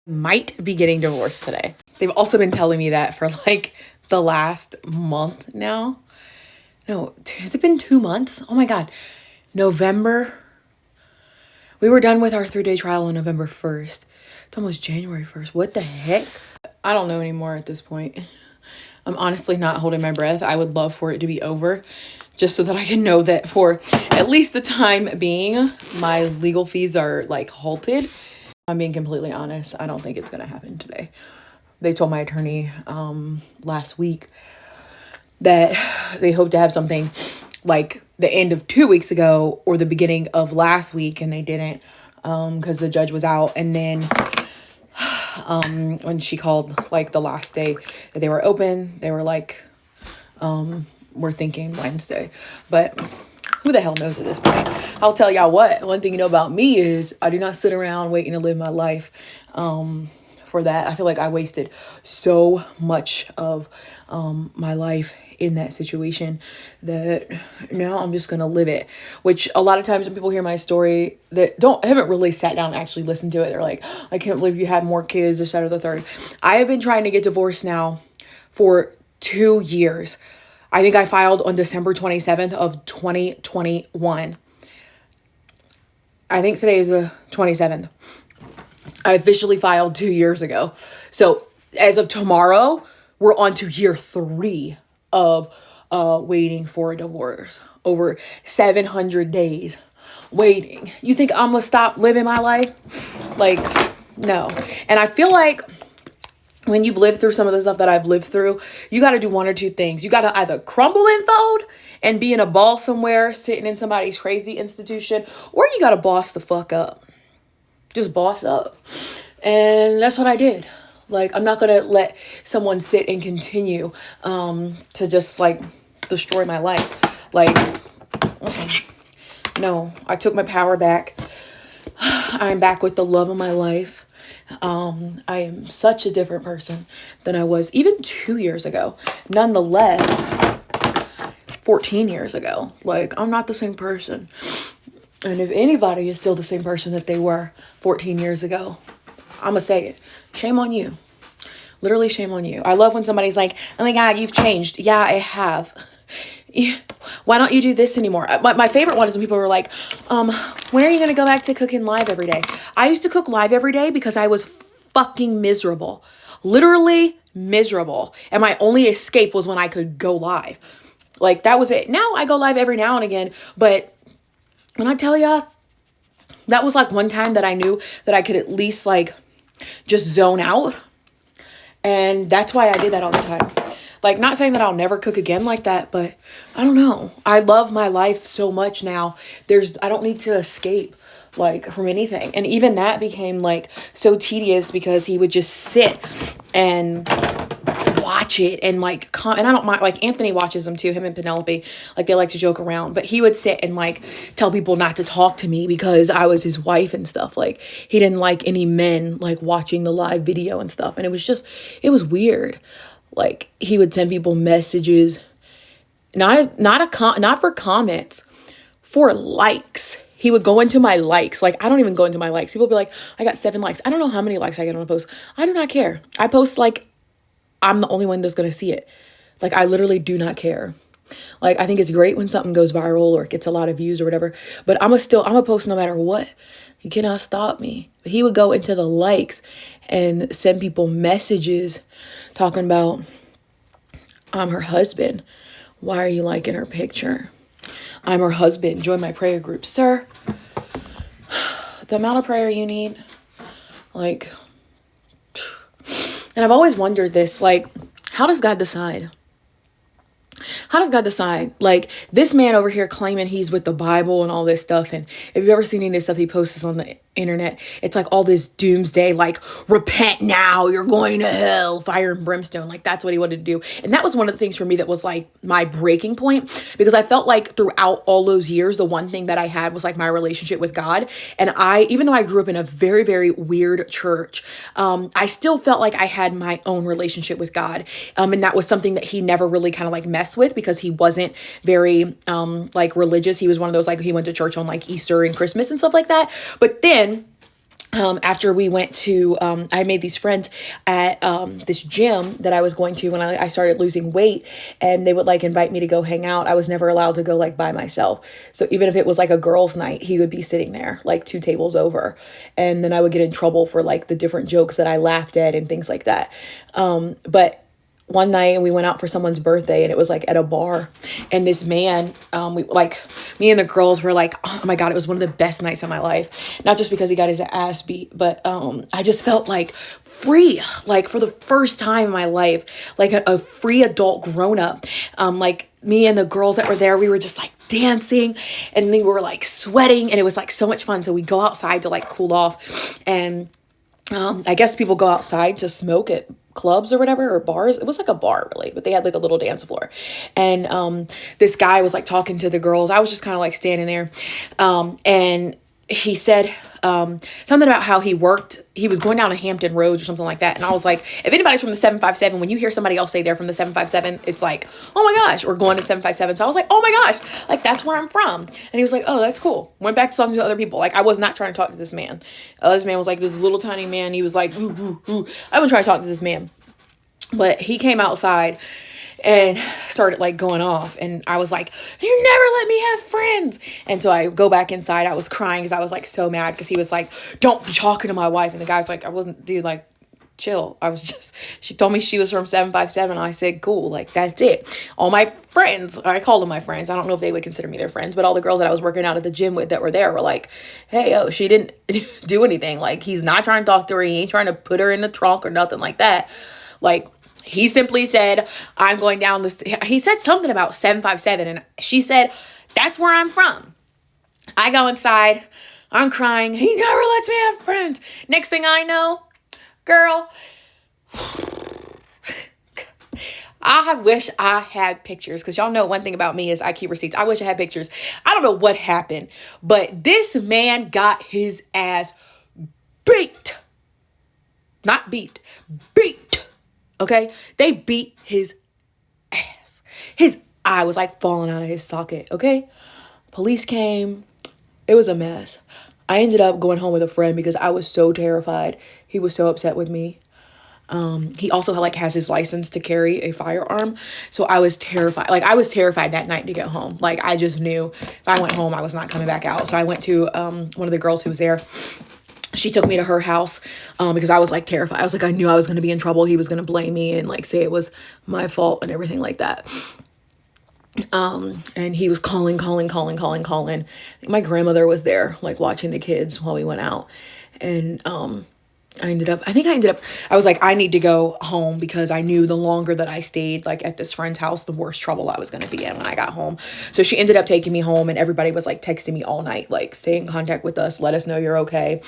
Might be getting divorced today. They've also been telling me that for like the last month now. No, has it been 2 months? Oh my God. November. We were done with our 3-day trial on November 1st. It's almost January 1st. What the heck? I don't know anymore at this point. I'm honestly not holding my breath. I would love for it to be over just so that I can know that for at least the time being, my legal fees are like halted. I'm being completely honest. I don't think it's going to happen today. They told my attorney last week that they hope to have something like the end of 2 weeks ago or the beginning of last week, and they didn't because the judge was out. And then when she called like the last day that they were open, they were like, we're thinking Wednesday. But who the hell knows at this point? I'll tell y'all what, one thing you know about me is I do not sit around waiting to live my life for that. I feel like I wasted so much of my life in that situation that now I'm just gonna live it. Which a lot of times when people hear my story that haven't really sat down and actually listened to it, they're like, I can't believe you had more kids, this, that, or the third. I have been trying to get divorced now for 2 years. I think I filed on December 27th of 2021. I think today is the 27th. I officially filed 2 years ago. So as of tomorrow, we're on to year 3 of waiting for a divorce. Over 700 days waiting. You think I'm gonna stop living my life? Like, no. And I feel like when you've lived through some of the stuff that I've lived through, you got to do one or two things. You got to either crumble and fold and be in a ball somewhere sitting in somebody's crazy institution, or you got to boss the fuck up. Just boss up. And that's what I did. Like, I'm not going to let someone sit and continue to just like destroy my life. Like, no, I took my power back. I'm back with the love of my life. I am such a different person than I was even 2 years ago. Nonetheless, 14 years ago, like, I'm not the same person. And if anybody is still the same person that they were 14 years ago, I'm gonna say it. Shame on you. Literally shame on you. I love when somebody's like, oh my God, you've changed. Yeah, I have. Why don't you do this anymore? My favorite one is when people were like, when are you going to go back to cooking live every day? I used to cook live every day because I was fucking miserable. Literally miserable. And my only escape was when I could go live. Like, that was it. Now I go live every now and again. But when I tell y'all, that was like one time that I knew that I could at least like just zone out. And that's why I did that all the time. Like, not saying that I'll never cook again like that, but I don't know. I love my life so much now. I don't need to escape like from anything. And even that became like so tedious because he would just sit and watch it and like and I don't mind, like, Anthony watches them too, him and Penelope, like, they like to joke around, but he would sit and like tell people not to talk to me because I was his wife and stuff. Like, he didn't like any men like watching the live video and stuff, and it was weird. Like, he would send people messages, not for comments, for likes. He would go into my likes. Like, I don't even go into my likes. People be like, I got 7 likes. I don't know how many likes I get on a post. I do not care. I post like I'm the only one that's going to see it. Like, I literally do not care. Like, I think it's great when something goes viral or it gets a lot of views or whatever, but I'm a post no matter what. You cannot stop me. But he would go into the likes and send people messages talking about, I'm her husband. Why are you liking her picture? I'm her husband. Join my prayer group. Sir, the amount of prayer you need, like, and I've always wondered this, like, how does God decide? How does God decide? Like, this man over here claiming he's with the Bible and all this stuff. And if you've ever seen any of this stuff he posts on the internet, it's like all this doomsday, like, repent now, you're going to hell, fire and brimstone. Like, that's what he wanted to do. And that was one of the things for me that was like my breaking point, because I felt like throughout all those years, the one thing that I had was like my relationship with God. And even though I grew up in a very, very weird church, I still felt like I had my own relationship with God. And that was something that he never really kind of like messed with, because he wasn't very like religious. He was one of those, like, he went to church on like Easter and Christmas and stuff like that. But then after we went to, I made these friends at this gym that I was going to when I started losing weight, and they would like invite me to go hang out. I was never allowed to go like by myself. So even if it was like a girls' night, he would be sitting there like 2 tables over. And then I would get in trouble for like the different jokes that I laughed at and things like that. But one night we went out for someone's birthday, and it was like at a bar, and this man, we like, me and the girls were like, oh my God, it was one of the best nights of my life. Not just because he got his ass beat, but I just felt like free, like for the first time in my life, like a free adult grown up. Like me and the girls that were there, we were just like dancing, and we were like sweating, and it was like so much fun. So we go outside to like cool off, and I guess people go outside to smoke at clubs or whatever, or bars. It was like a bar really, but they had like a little dance floor. And this guy was like talking to the girls. I was just kind of like standing there. And he said something about how he was going down to Hampton Roads or something like that. And I was like, if anybody's from the 757, when you hear somebody else say they're from the 757, it's like, oh my gosh, or going to 757. So I was like, oh my gosh, like that's where I'm from. And he was like, oh, that's cool. Went back to talking to other people. Like I was not trying to talk to this man. This man was like this little tiny man. He was like, ooh, ooh, ooh. I wasn't trying to talk to this man. But he came outside and started like going off, and I was like, you never let me have friends. And so I go back inside. I was crying because I was like so mad, because he was like, don't be talking to my wife. And the guy's like, I wasn't, dude, like chill. She told me she was from 757. I said, cool, like that's it. All my friends, I called them my friends, I don't know if they would consider me their friends, but all the girls that I was working out at the gym with that were there were like, hey, she didn't do anything. Like he's not trying to talk to her. He ain't trying to put her in the trunk or nothing like that. Like, he simply said, I'm going down this. He said something about 757, and she said, that's where I'm from. I go inside. I'm crying. He never lets me have friends. Next thing I know, girl, I wish I had pictures, because y'all know one thing about me is I keep receipts. I wish I had pictures. I don't know what happened, but this man got his ass beat. Not beat. Beat. Okay? They beat his ass. His eye was like falling out of his socket. Okay? Police came. It was a mess. I ended up going home with a friend because I was so terrified. He was so upset with me. He also has his license to carry a firearm. So I was terrified. Like I was terrified that night to get home. Like I just knew if I went home, I was not coming back out. So I went to one of the girls who was there. She took me to her house because I was like terrified. I was like, I knew I was going to be in trouble. He was going to blame me and like say it was my fault and everything like that. And he was calling. My grandmother was there like watching the kids while we went out. And I was like, I need to go home, because I knew the longer that I stayed like at this friend's house, the worse trouble I was going to be in when I got home. So she ended up taking me home, and everybody was like texting me all night, like stay in contact with us. Let us know you're okay.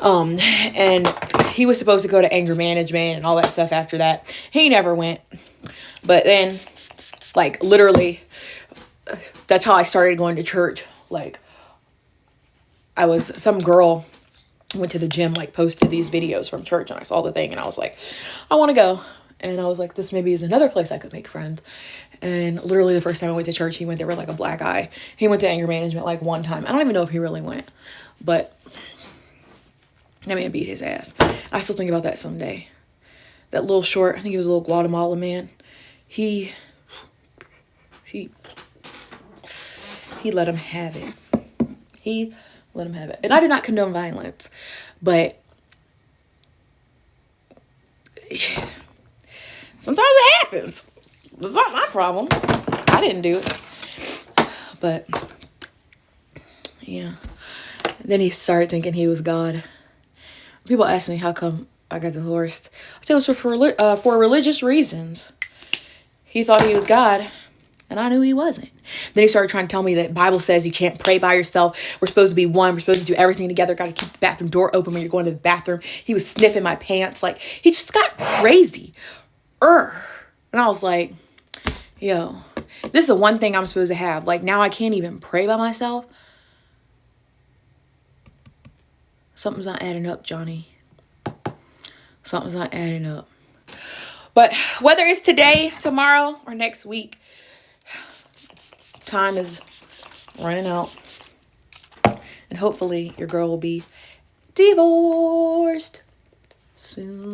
And he was supposed to go to anger management and all that stuff after that. He never went. But then like literally that's how I started going to church. Like some girl went to the gym, like posted these videos from church, and I saw the thing and I was like, I want to go. And I was like, this maybe is another place I could make friends. And literally the first time I went to church, he went there with like a black eye. He went to anger management like one time. I don't even know if he really went, but that man beat his ass. I still think about that someday. That little short, I think he was a little Guatemalan man. He let him have it. He let him have it. And I did not condone violence, but sometimes it happens. It's not my problem. I didn't do it. But yeah. Then he started thinking he was God. People ask me how come I got divorced. I said it was for religious reasons. He thought he was God, and I knew he wasn't. Then he started trying to tell me that Bible says you can't pray by yourself. We're supposed to be one. We're supposed to do everything together. Got to keep the bathroom door open when you're going to the bathroom. He was sniffing my pants. Like, he just got crazy. And I was like, yo, this is the one thing I'm supposed to have. Like, now I can't even pray by myself. Something's not adding up, Johnny. Something's not adding up. But whether it's today, tomorrow, or next week, time is running out. And hopefully your girl will be divorced soon.